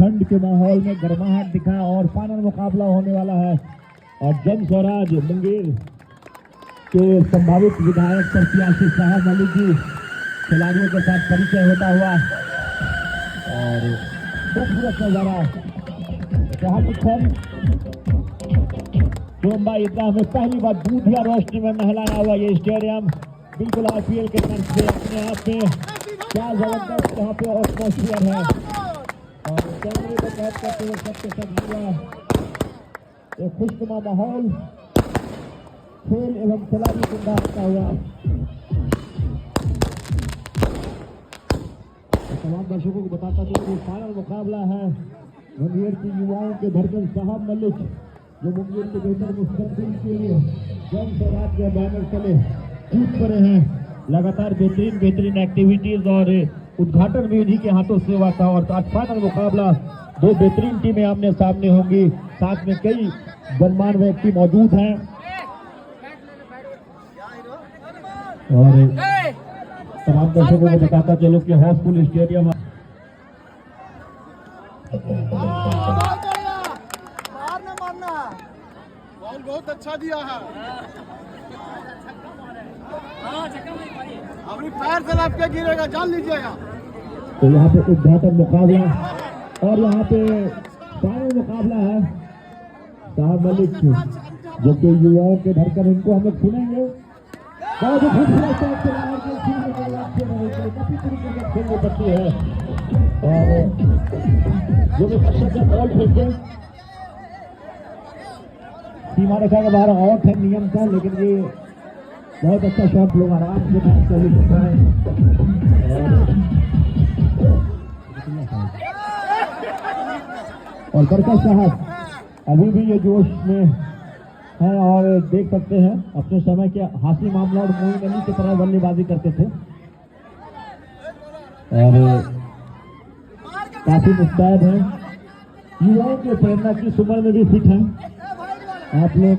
ठंड के माहौल में गर्माहट दिखा और फाइनल मुकाबला होने वाला है। और जन स्वराज मुंगेर के संभावित विधायक प्रत्याशी साहब मलिक जी खिलाड़ियों के साथ परिचय होता हुआ और खूबसूरत नजारा सोमबा ईदगाह में पहली बार दूधिया रोशनी में नहलाया हुआ ये स्टेडियम बिल्कुल IPL के तर्ज से अपने आप में क्या जबरदस्त यहाँ पे एटमॉस्फेयर है। और कैमरे को कैद करते हुए सबके सब हुआ एक खुशनुमा माहौल खेल एवं खिलाड़ी को डालता हुआ तमाम दर्शकों को बताता हूँ कि फाइनल मुकाबला है मुंगेर की युवाओं के धड़कन साहब मलिक जो मुंगेर के बेहतर मुस्तकबिल के लिए जन स्वराज के बैनर तले कूद पड़े हैं। लगातार बेहतरीन एक्टिविटीज और उद्घाटन भी उन्हीं के हाथों से हुआ था। और आज फाइनल मुकाबला दो बेहतरीन टीमें आमने सामने होंगी, साथ में कई गणमान्य व्यक्ति मौजूद हैं। और तमाम दर्शकों को बताता चलो कि हाउसफुल स्टेडियम बहुत अच्छा दिया है। अपनी पैर से लाभ क्या गिरेगा जान लीजिएगा। तो यहाँ पे उद्घाटन मुकाबला और यहाँ पे फाइनल मुकाबला है साहब मलिक जो कि युवाओं के धड़कन इनको हम लोग सुनेंगे। बहुत खूबसूरत काफी तरीके से खेलनी पड़ती है और जो भी बॉल फेंके सीमा रेखा के बाहर आउट है नियम था, लेकिन ये बहुत अच्छा शॉट लोग आराम से चल सकता है। और बरकत साहब अभी भी ये जोश में है और देख सकते हैं अपने समय के हासी मामला और मोइन अली की तरह बल्लेबाजी करते थे और काफी मुस्तैद हैं। युवाओं के प्रेरणा की उम्र में भी फिट हैं आप लोग।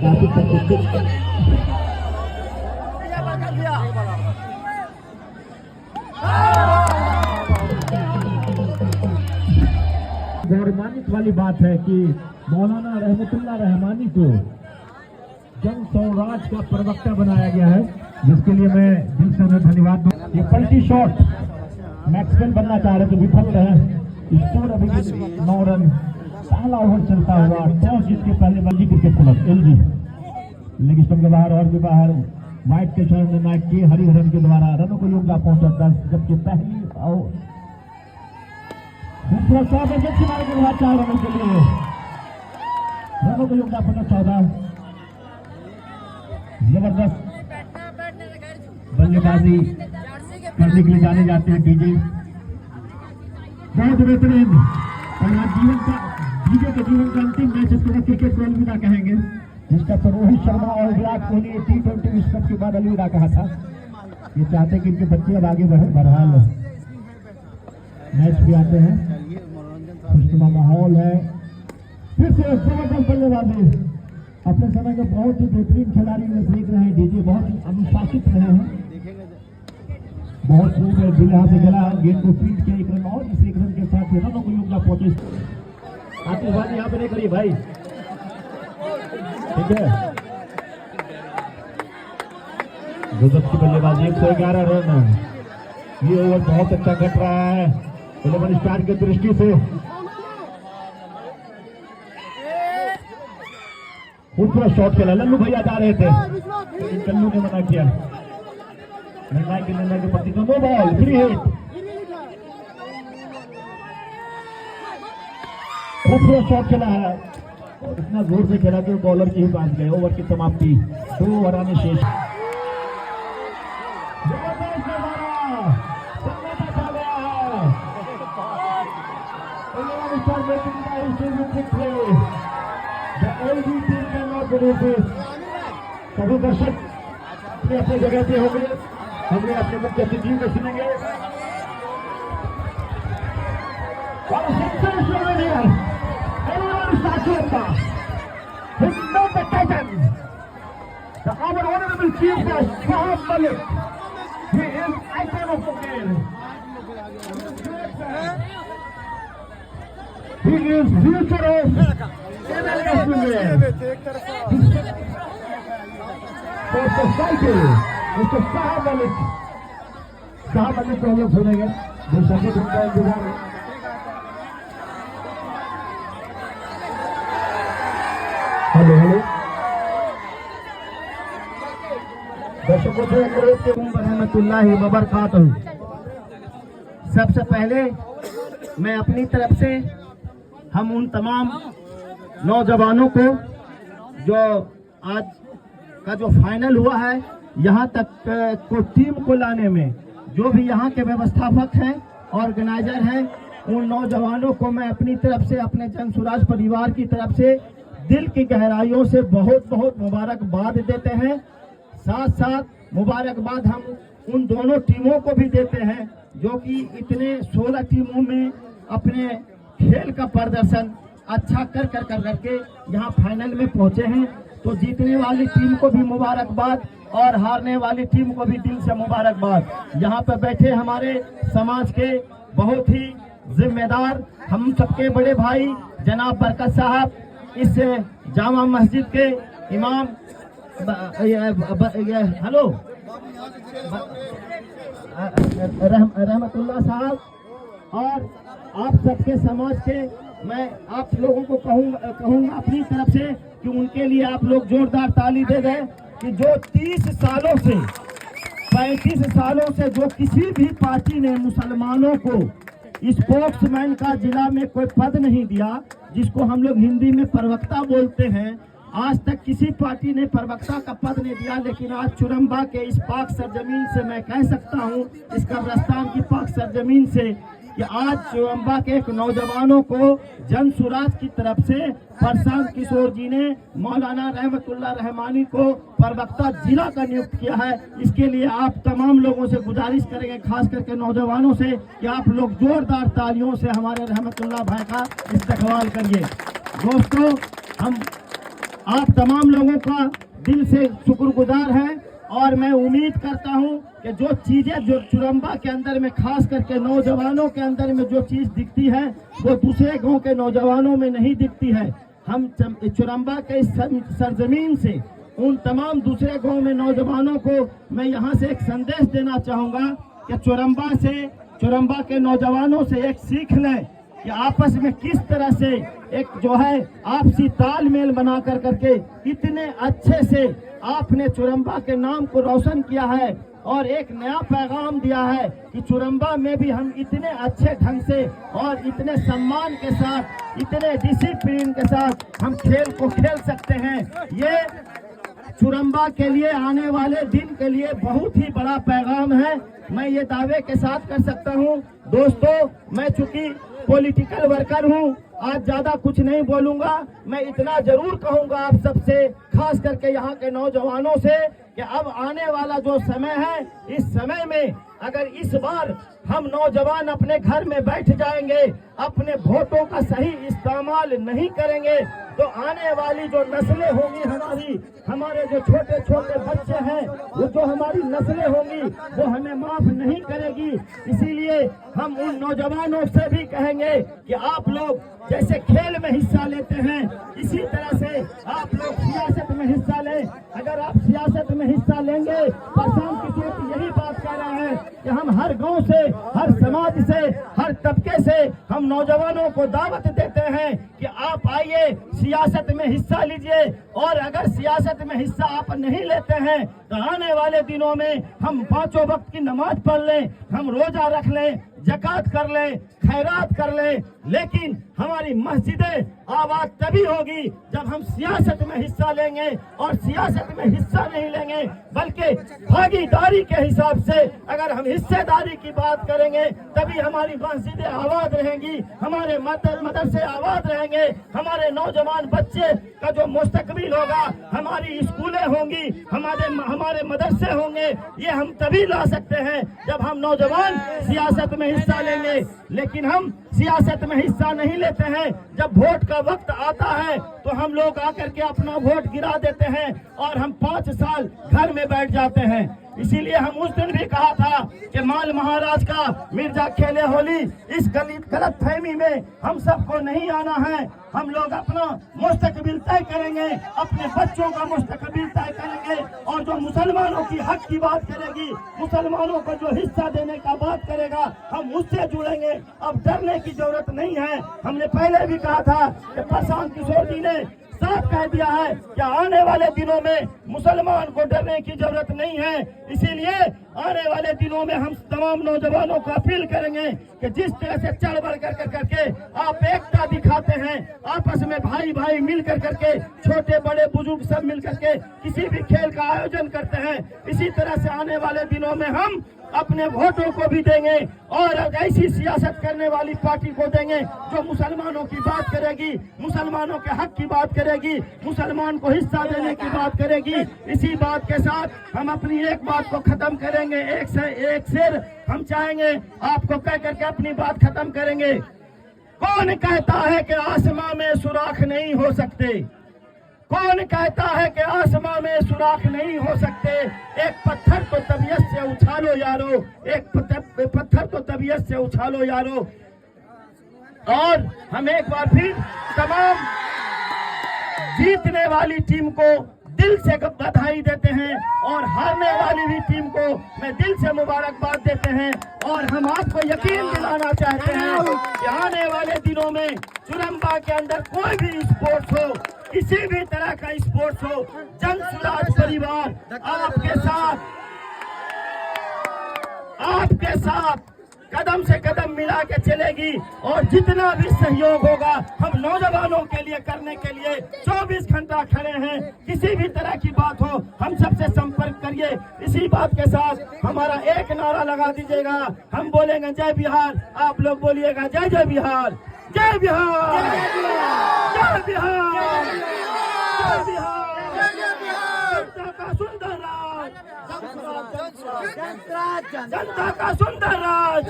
काफी गौरवान्वित वाली बात है कि मौलाना रहमतुल्लाह रहमानी को जन स्वराज का प्रवक्ता बनाया गया है, जिसके लिए मैं दिल से उन्हें धन्यवाद दूं। ये पलटी शॉट मैक्सवेल बनना चाह रहे थे, विफल रहे। स्कोर अभी 9 रन, पहला ओवर चलता हुआ टॉस जीत के पहले बल्ली cricket club LG leg stump के बाहर और भी बाहर वाइट के चरण में नाइट के हरिहरन के द्वारा रनों को योगदान पहुंचा 10, जबकि पहली दूसरा शॉट के बाद 4 रनों के लिए रनों को योगदान पहुंचा 14। जबरदस्त बल्लेबाजी करने के लिए जाने जाते हैं डीजे, बहुत बेहतरीन। और आज जीवन का डीजे के जीवन का अंतिम मैच इसको क्रिकेट को अलविदा कहेंगे, जिसका तो रोहित शर्मा और विराट कोहली T20 विश्व कप के बाद अलविदा कहा था। ये चाहते कि इनके बच्चे अब आगे बढ़े, बहरहाल मैच भी आते हैं, खुशनुमा माहौल है। फिर से जबरदस्त बल्लेबाजी, अपने समय के बहुत ही बेहतरीन खिलाड़ी में देख रहे हैं डीजे, बहुत ही अनुशासित रहे हैं, बहुत खूब बिल्ला से खेला, गेंद को फील्ड के 1 रन और इस 1 रन के साथ रनों को योगदान पहुंचे। आतिशबाजी यहाँ पे नहीं करी भाई, ठीक है। गुजरात की बल्लेबाजी 111 रन, ये ओवर बहुत अच्छा घट रहा है 11 स्टार की दृष्टि से। खूबसूरत शॉट खेला, लल्लू भैया जा रहे थे लेकिन कल्लू ने मना किया। निर्णय के प्रति नो बॉल, फ्री हिट, खूबसूरत शॉट खेला है, इतना जोर से खेला कि बॉलर के ही पास गए। ओवर की समाप्ति, 2 ओवर आने शेष। सभी दर्शक अपनी जगह पे होंगे, हमने अपने मुख्य अतिथि को सुनेंगे। The honorable chief guest, Shahab Malik. He is He is future of for society. Mr. Sahab Malik को हम लोग सुनेंगे जो संगीत विभाग हेलो हेलो दर्शकों से रहमतुल्लाहि व बरकातहू। सबसे पहले मैं अपनी तरफ से हम उन तमाम नौजवानों को जो आज का जो फाइनल हुआ है यहाँ तक को टीम को लाने में जो भी यहाँ के व्यवस्थापक हैं ऑर्गेनाइजर हैं उन नौजवानों को मैं अपनी तरफ से अपने जन स्वराज परिवार की तरफ से दिल की गहराइयों से बहुत बहुत मुबारकबाद देते हैं। साथ साथ मुबारकबाद हम उन दोनों टीमों को भी देते हैं जो कि इतने 16 टीमों में अपने खेल का प्रदर्शन अच्छा कर करके यहाँ फाइनल में पहुंचे हैं। तो जीतने वाली टीम को भी मुबारकबाद और हारने वाली टीम को भी दिल से मुबारकबाद। यहाँ पर बैठे हमारे समाज के बहुत ही जिम्मेदार हम सबके बड़े भाई जनाब बरकत साहब, इस जामा मस्जिद के इमाम हेलो रहमतुल्लाह साहब और आप सबके समाज के मैं आप लोगों को कहूँगा अपनी तरफ से कि उनके लिए आप लोग जोरदार ताली दे दें कि जो 30 सालों से 35 सालों से जो किसी भी पार्टी ने मुसलमानों को स्पोक्समैन का जिला में कोई पद नहीं दिया, जिसको हम लोग हिंदी में प्रवक्ता बोलते हैं, आज तक किसी पार्टी ने प्रवक्ता का पद नहीं दिया। लेकिन आज चुरंबा के इस पाक सरजमीन से मैं कह सकता हूं, इस कब्रिस्तान की पाक सरजमीन से कि आज चुरंबा के एक नौजवानों को जन सुराज की तरफ से प्रशांत किशोर जी ने मौलाना रहमतुल्लाह रहमानी को प्रवक्ता जिला का नियुक्त किया है। इसके लिए आप तमाम लोगों से गुजारिश करेंगे, खास करके नौजवानों से, कि आप लोग जोरदार तालियों से हमारे रहमतुल्लाह भाई का इस्तकबाल करिए। दोस्तों, हम आप तमाम लोगों का दिल से शुक्रगुजार हैं और मैं उम्मीद करता हूं कि जो चीजें जो चुरंबा के अंदर में खास करके नौजवानों के अंदर में जो चीज दिखती है वो दूसरे गांव के नौजवानों में नहीं दिखती है। हम चुरंबा के इस सरजमीन से उन तमाम दूसरे गांव में नौजवानों को मैं यहां से एक संदेश देना चाहूंगा कि चुरंबा के नौजवानों से एक सीख लें कि आपस में किस तरह से एक जो है आपसी तालमेल बना करके इतने अच्छे से आपने चुरंबा के नाम को रोशन किया है और एक नया पैगाम दिया है कि चुरंबा में भी हम इतने अच्छे ढंग से और इतने सम्मान के साथ, इतने डिसिप्लिन के साथ हम खेल को खेल सकते हैं। ये चुरंबा के लिए आने वाले दिन के लिए बहुत ही बड़ा पैगाम है। मैं ये दावे के साथ कर सकता हूँ। दोस्तों, मैं चूंकि पॉलिटिकल वर्कर हूँ, आज ज्यादा कुछ नहीं बोलूंगा। मैं इतना जरूर कहूंगा आप सबसे, खास करके यहाँ के नौजवानों से, कि अब आने वाला जो समय है, इस समय में अगर इस बार हम नौजवान अपने घर में बैठ जाएंगे, अपने वोटों का सही इस्तेमाल नहीं करेंगे, तो आने वाली जो नस्लें होंगी हमारे जो छोटे छोटे बच्चे हैं, वो जो हमारी नस्लें होंगी वो हमें माफ नहीं करेगी। इसीलिए हम उन नौजवानों से भी कहेंगे कि आप लोग जैसे खेल में हिस्सा लेते हैं, इसी तरह से आप लोग सियासत में हिस्सा लें। अगर आप सियासत में हिस्सा लेंगे, प्रशांत किशोर यही बात कह रहे हैं कि हम हर गांव से, हर समाज से, हर तबके से हम नौजवानों को दावत देते हैं कि आप आइए, सियासत में हिस्सा लीजिए। और अगर सियासत में हिस्सा आप नहीं लेते हैं तो आने वाले दिनों में हम 5 वक्त की नमाज पढ़ लें, हम रोजा रख लें, जकात कर लें, खैरात कर लें, लेकिन हमारी मस्जिदें आबाद तभी होगी जब हम सियासत में हिस्सा लेंगे। और सियासत में हिस्सा नहीं लेंगे बल्कि भागीदारी के हिसाब से अगर हम हिस्सेदारी की बात करेंगे, तभी हमारी मस्जिदें आबाद रहेंगी, हमारे मदरसे आबाद रहेंगे, हमारे नौजवान बच्चे का जो मुस्तकबिल होगा, हमारी स्कूलें होंगी, हमारे मदरसे होंगे। ये हम तभी ला सकते हैं जब हम नौजवान सियासत में हिस्सा लेंगे। लेकिन हम सियासत में हिस्सा नहीं लेते हैं। जब वोट का वक्त आता है तो हम लोग आकर के अपना वोट गिरा देते हैं और हम 5 साल घर में बैठ जाते हैं। इसीलिए हम उस दिन भी कहा था कि माल महाराज का मिर्जा खेले होली, इस गलत फहमी में हम सबको नहीं आना है। हम लोग अपना मुस्तकबिल तय करेंगे, अपने बच्चों का मुस्तकबिल तय करेंगे, और जो मुसलमानों की हक की बात करेगी, मुसलमानों को जो हिस्सा देने का बात करेगा, हम उससे जुड़ेंगे। अब डरने की जरूरत नहीं है। हमने पहले भी कहा था कि प्रशांत किशोर जी ने साफ कह दिया है कि आने वाले दिनों में मुसलमान को डरने की जरूरत नहीं है। इसीलिए आने वाले दिनों में हम तमाम नौजवानों को अपील करेंगे कि जिस तरह से चढ़ बढ़ कर करके आप एकता दिखाते हैं, आपस में भाई भाई मिल कर करके, छोटे बड़े बुजुर्ग सब मिल करके किसी भी खेल का आयोजन करते हैं, इसी तरह से आने वाले दिनों में हम अपने वोटों को भी देंगे और ऐसी सियासत करने वाली पार्टी को देंगे जो मुसलमानों की बात करेगी, मुसलमानों के हक की बात करेगी, मुसलमान को हिस्सा देने की बात करेगी। इसी बात के साथ हम अपनी एक बात को खत्म करेंगे, एक शेर हम चाहेंगे आपको कह करके अपनी बात खत्म करेंगे। कौन कहता है कि आसमां में सुराख नहीं हो सकते? कौन कहता है कि आसमां में सुराख नहीं हो सकते? एक पत्थर तो तबीयत से उछालो यारो, एक पत्थर तो तबीयत से उछालो यारो। और हम एक बार फिर तमाम जीतने वाली टीम को दिल से बधाई देते हैं और हारने वाली भी टीम को मैं दिल से मुबारकबाद देते हैं। और हम आपको यकीन दिलाना चाहते हैं कि आने वाले दिनों में चुरम्बा के अंदर कोई भी स्पोर्ट्स हो, किसी भी तरह का स्पोर्ट्स हो, जन सुराज परिवार आपके साथ कदम से कदम मिला के चलेगी। और जितना भी सहयोग होगा हम नौजवानों के लिए करने के लिए 24 घंटा खड़े हैं। किसी भी तरह की बात हो हम सबसे संपर्क करिए। इसी बात के साथ हमारा एक नारा लगा दीजिएगा, हम बोलेंगे जय बिहार, आप लोग बोलिएगा जय जय बिहार, जय बिहार, जय बिहार, जय बिहार। जनता का सुंदर राज, जनता का सुंदर राज।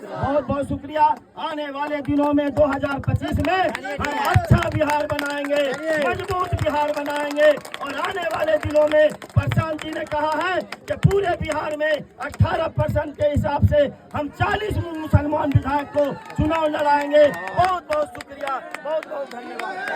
बहुत बहुत शुक्रिया। आने वाले दिनों में 2025 में हम अच्छा बिहार बनाएंगे, मजबूत बिहार बनाएंगे। और आने वाले दिनों में प्रशांत जी ने कहा है कि पूरे बिहार में 18% के हिसाब से हम 40 मुसलमान विधायक को चुनाव लड़ाएंगे। बहुत बहुत शुक्रिया, बहुत बहुत धन्यवाद।